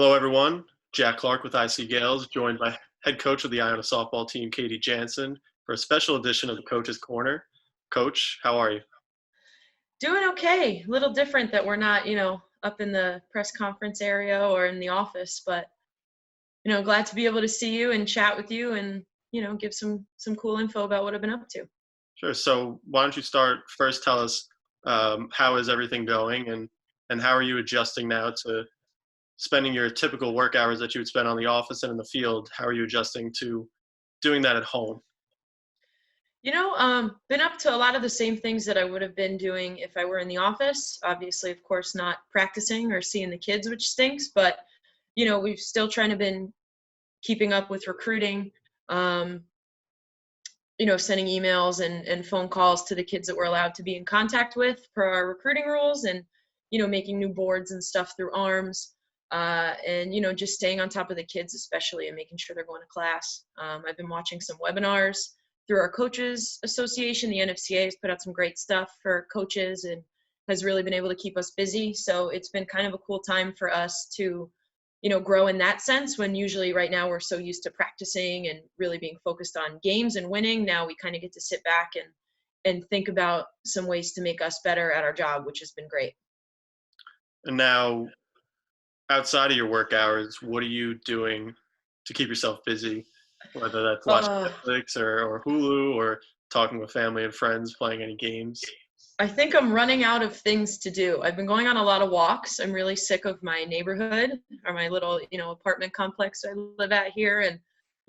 Hello, everyone. Jack Clark with ICGaels, joined by head coach of the Iona softball team, Katie Jansson, for a special edition of the Coach's Corner. Coach, how are you? Doing okay. A little different that we're not, up in the press conference area or in the office, but glad to be able to see you and chat with you and, give some cool info about what I've been up to. Sure. So, why don't you start first? Tell us how is everything going, and how are you adjusting now to spending your typical work hours that you would spend on the office and in the field? How are you adjusting to doing that at home? Been up to a lot of the same things that I would have been doing if I were in the office. Obviously, of course, not practicing or seeing the kids, which stinks, but we've still trying to been keeping up with recruiting. Um, sending emails and phone calls to the kids that we're allowed to be in contact with per our recruiting rules and, making new boards and stuff through ARMS. And, just staying on top of the kids, especially, and making sure they're going to class. I've been watching some webinars through our coaches association. The NFCA has put out some great stuff for coaches and has really been able to keep us busy. So it's been kind of a cool time for us to grow in that sense when usually right now we're so used to practicing and really being focused on games and winning. Now we kind of get to sit back and think about some ways to make us better at our job, which has been great. And now, outside of your work hours, what are you doing to keep yourself busy? Whether that's watching Uh, Netflix or Hulu or talking with family and friends, playing any games. I think I'm running out of things to do. I've been going on a lot of walks. I'm really sick of my neighborhood or my little, apartment complex I live at here and,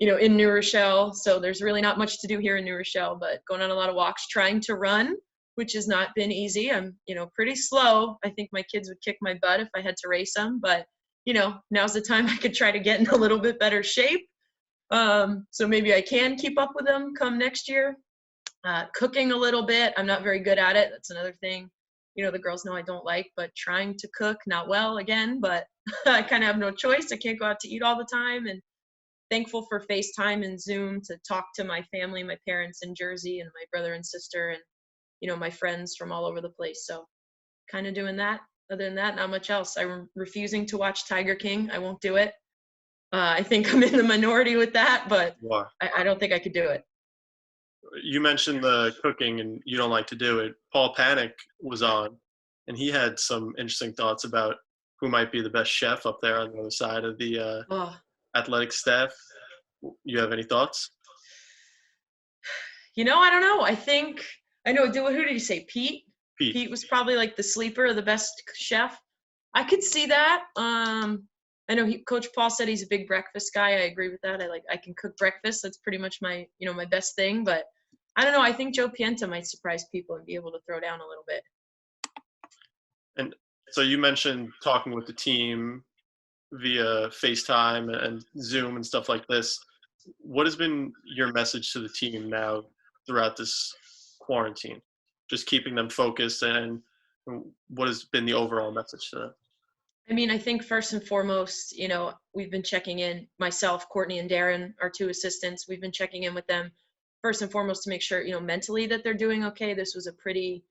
in New Rochelle. So there's really not much to do here in New Rochelle, but going on a lot of walks, trying to run, which has not been easy. I'm, pretty slow. I think my kids would kick my butt if I had to race them, but, now's the time I could try to get in a little bit better shape. So maybe I can keep up with them come next year. Cooking a little bit. I'm not very good at it. That's another thing, the girls know I don't like, but trying to cook, not well again, but I kind of have no choice. I can't go out to eat all the time, and thankful for FaceTime and Zoom to talk to my family, my parents in Jersey and my brother and sister and, my friends from all over the place. So kind of doing that. Other than that, not much else. I'm refusing to watch Tiger King. I won't do it. I think I'm in the minority with that, but Wow. I don't think I could do it. You mentioned the cooking and you don't like to do it. Paul Panic was on, and he had some interesting thoughts about who might be the best chef up there on the other side of the Oh, athletic staff. You have any thoughts? I don't know. I think I know. Who did you say? Pete. Pete. Pete was probably like the sleeper, the best chef. I could see that. I know Coach Paul said he's a big breakfast guy. I agree with that. I can cook breakfast. That's pretty much my my best thing. But I don't know. I think Joe Pienta might surprise people and be able to throw down a little bit. And so you mentioned talking with the team via FaceTime and Zoom and stuff like this. What has been your message to the team now throughout this quarantine? Just keeping them focused, and what has been the overall message to them? I mean, I think first and foremost, we've been checking in, myself, Courtney, and Darren, our two assistants. We've been checking in with them first and foremost to make sure, mentally that they're doing okay. This was a pretty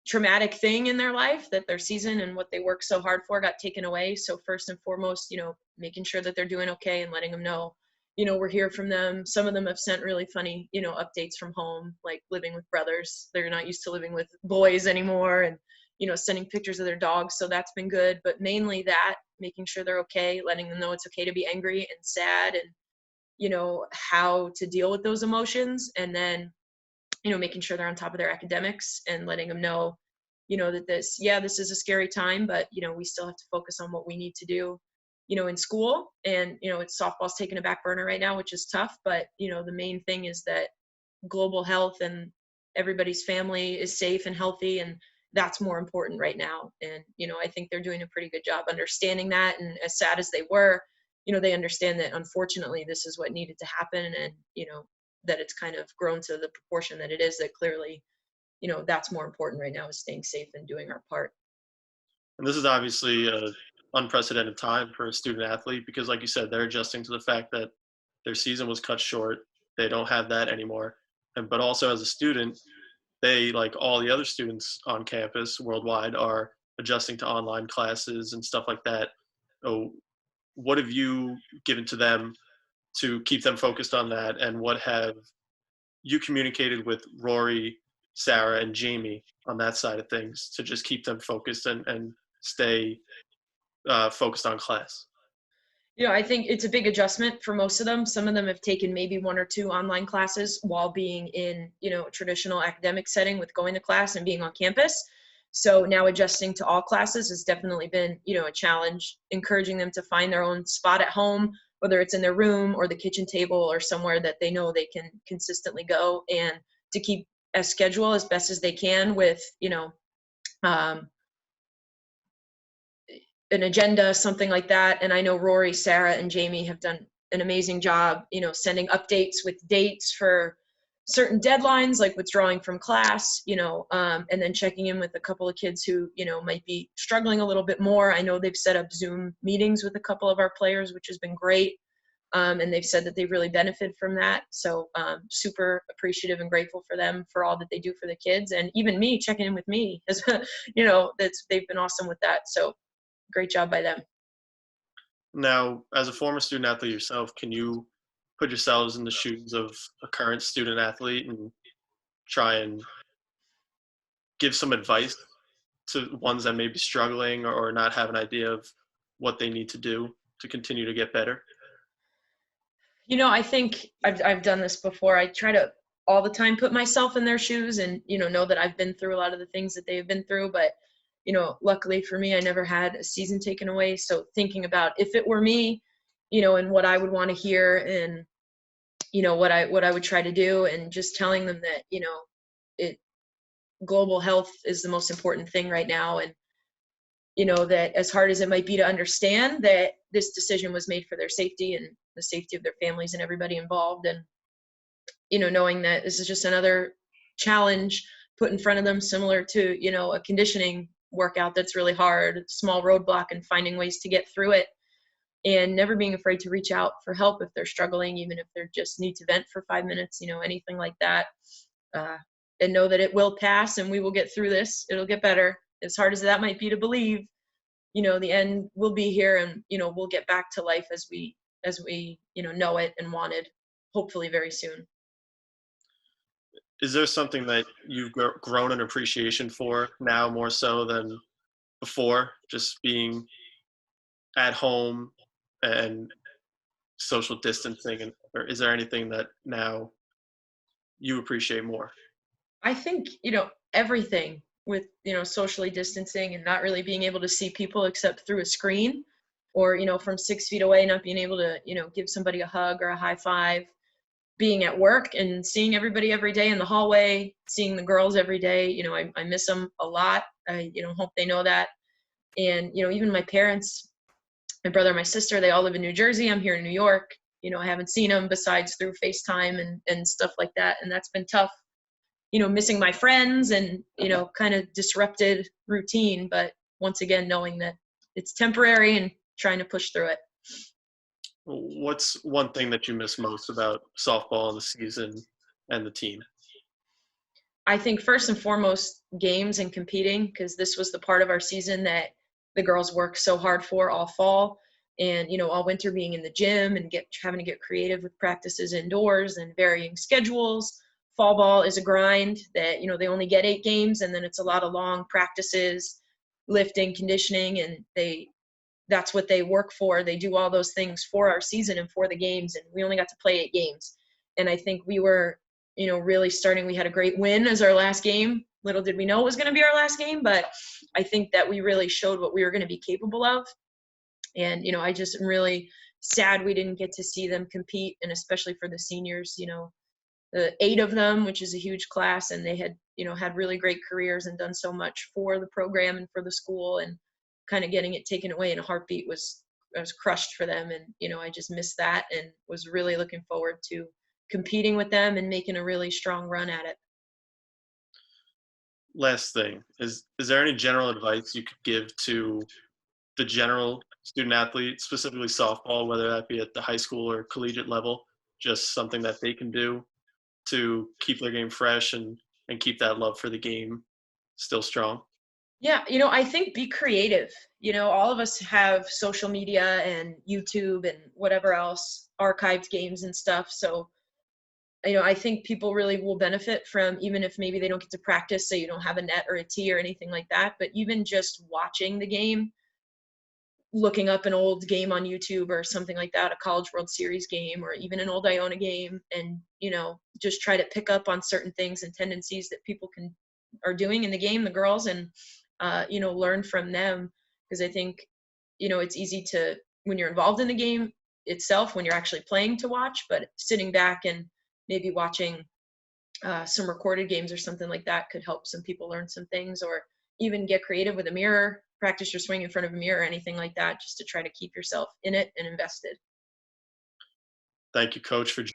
traumatic thing in their life, that their season and what they worked so hard for got taken away. So first and foremost, making sure that they're doing okay and letting them know, we're here from them. Some of them have sent really funny, updates from home, like living with brothers. They're not used to living with boys anymore, and sending pictures of their dogs. So that's been good. But mainly that, making sure they're okay, letting them know it's okay to be angry and sad, and how to deal with those emotions. And then making sure they're on top of their academics and letting them know, that this is a scary time, but, we still have to focus on what we need to do, in school. And, it's softball's taking a back burner right now, which is tough. But, the main thing is that global health and everybody's family is safe and healthy. And that's more important right now. And, I think they're doing a pretty good job understanding that. And as sad as they were, they understand that unfortunately this is what needed to happen. And, that it's kind of grown to the proportion that it is, that clearly, that's more important right now, is staying safe and doing our part. And this is obviously an unprecedented time for a student athlete because, like you said, they're adjusting to the fact that their season was cut short. They don't have that anymore. But also as a student, they, like all the other students on campus worldwide, are adjusting to online classes and stuff like that. So what have you given to them to keep them focused on that, and what have you communicated with Rory, Sarah, and Jamie on that side of things to just keep them focused and stay focused on class? I think it's a big adjustment for most of them. Some of them have taken maybe one or two online classes while being in, a traditional academic setting with going to class and being on campus. So now adjusting to all classes has definitely been, a challenge, encouraging them to find their own spot at home, whether it's in their room or the kitchen table or somewhere that they know they can consistently go, and to keep a schedule as best as they can with, um, an agenda, something like that. And I know Rory, Sarah, and Jamie have done an amazing job, sending updates with dates for certain deadlines, like withdrawing from class, and then checking in with a couple of kids who, might be struggling a little bit more. I know they've set up Zoom meetings with a couple of our players, which has been great. And they've said that they really benefit from that. So super appreciative and grateful for them for all that they do for the kids. And even me checking in with me, as they've been awesome with that. So great job by them. Now, as a former student athlete yourself, can you put yourselves in the shoes of a current student athlete and try and give some advice to ones that may be struggling or not have an idea of what they need to do to continue to get better? I think I've done this before. I try to all the time put myself in their shoes and, know that I've been through a lot of the things that they've been through. But, luckily for me, I never had a season taken away. So thinking about if it were me, and what I would want to hear, and, what I would try to do, and just telling them that, it global health is the most important thing right now. And, that as hard as it might be to understand, that this decision was made for their safety and the safety of their families and everybody involved. And, knowing that this is just another challenge put in front of them, similar to, a conditioning workout that's really hard, small roadblock, and finding ways to get through it, and never being afraid to reach out for help if they're struggling, even if they're just need to vent for 5 minutes, anything like that. Uh, and know that it will pass and we will get through this. It'll get better. As hard as that might be to believe, the end will be here, and, we'll get back to life as we, know it and wanted, hopefully very soon. Is there something that you've grown an appreciation for now more so than before, just being at home and social distancing? And or is there anything that now you appreciate more? I think, everything with, socially distancing and not really being able to see people except through a screen, or, from 6 feet away, not being able to, give somebody a hug or a high five, being at work and seeing everybody every day in the hallway, seeing the girls every day. I miss them a lot. I, hope they know that. And, even my parents, my brother, my sister, they all live in New Jersey. I'm here in New York. I haven't seen them besides through FaceTime and stuff like that. And that's been tough, missing my friends and, kind of disrupted routine. But once again, knowing that it's temporary and trying to push through it. What's one thing that you miss most about softball and the season and the team? I think first and foremost, games and competing, because this was the part of our season that the girls worked so hard for all fall, and, all winter being in the gym and having to get creative with practices indoors and varying schedules. Fall ball is a grind that, they only get 8 games, and then it's a lot of long practices, lifting, conditioning, and that's what they work for. They do all those things for our season and for the games, and we only got to play 8 games. And I think we were, really starting. We had a great win as our last game. Little did we know it was going to be our last game, but I think that we really showed what we were going to be capable of. And, I just am really sad we didn't get to see them compete, and especially for the seniors, the 8 of them, which is a huge class, and they had, had really great careers and done so much for the program and for the school, and kind of getting it taken away in a heartbeat I was crushed for them. And, I just missed that and was really looking forward to competing with them and making a really strong run at it. Last thing, is there any general advice you could give to the general student athlete, specifically softball, whether that be at the high school or collegiate level, just something that they can do to keep their game fresh and keep that love for the game still strong? Yeah, I think be creative. All of us have social media and YouTube and whatever else, archived games and stuff. So, I think people really will benefit from, even if maybe they don't get to practice, so you don't have a net or a tee or anything like that, but even just watching the game, looking up an old game on YouTube or something like that, a College World Series game or even an old Iona game, and just try to pick up on certain things and tendencies that people are doing in the game, the girls, and learn from them. Because I think it's easy to, when you're involved in the game itself, when you're actually playing, to watch, but sitting back and maybe watching some recorded games or something like that could help some people learn some things, or even get creative with a mirror, practice your swing in front of a mirror or anything like that, just to try to keep yourself in it and invested. Thank you, Coach, for joining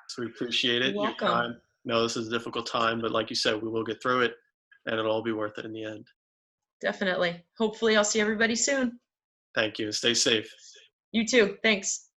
us. We appreciate You're it, your welcome. time. No, this is a difficult time, but like you said, we will get through it, and it'll all be worth it in the end. Definitely. Hopefully I'll see everybody soon. Thank you. Stay safe. You too. Thanks.